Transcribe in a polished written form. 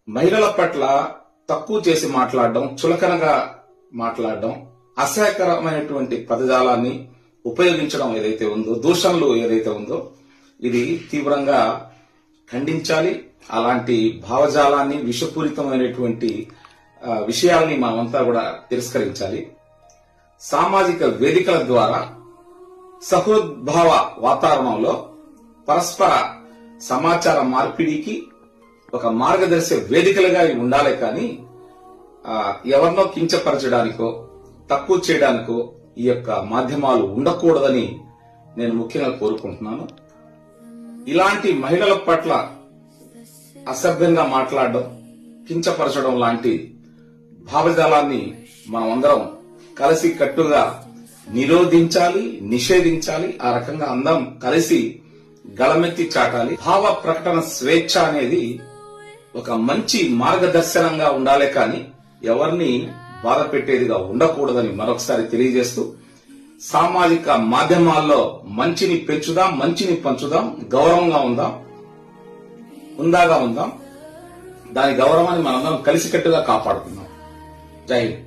మహిళల పట్ల తక్కువ చేసి మాట్లాడడం, చులకనగా మాట్లాడడం, అసహ్యకరమైనటువంటి పదజాలాన్ని ఉపయోగించడం ఏదైతే ఉందో, దూషణలు ఏదైతే ఉందో, ఇది తీవ్రంగా ఖండించాలి. అలాంటి భావజాలాన్ని, విషపూరితమైనటువంటి విషయాల్ని మనమంతా కూడా తిరస్కరించాలి. సామాజిక వేదికల ద్వారా సహోద్భావ వాతావరణంలో పరస్పర సమాచార మార్పిడికి ఒక మార్గదర్శక వేదికలుగా ఉండాలి. కానీ ఎవరినో కించపరచడానికో తక్కువ చేయడానికో ఈ యొక్క మాధ్యమాలు ఉండకూడదని నేను ముఖ్యంగా కోరుకుంటున్నాను. ఇలాంటి మహిళల పట్ల అసభ్యంగా మాట్లాడడం, కించపరచడం లాంటి భావజాలాన్ని మనమందరం కలిసి కట్టుగా నిరోధించాలి, నిషేధించాలి. ఆ రకంగా అందరం కలిసి గళమెత్తి చాటాలి. భావ ప్రకటన స్వేచ్ఛ అనేది ఒక మంచి మార్గదర్శనంగా ఉండాలి, కానీ ఎవరిని బాధ పెట్టేదిగా ఉండకూడదని మరొకసారి తెలియజేస్తూ, సామాజిక మాధ్యమాల్లో మంచిని పెంచుదాం, మంచిని పంచుదాం, గౌరవంగా ఉందాం, హుందాగా ఉందాం. దాని గౌరవాన్ని మనందరం కలిసికట్టుగా కాపాడుకుందాం. జై హింద్.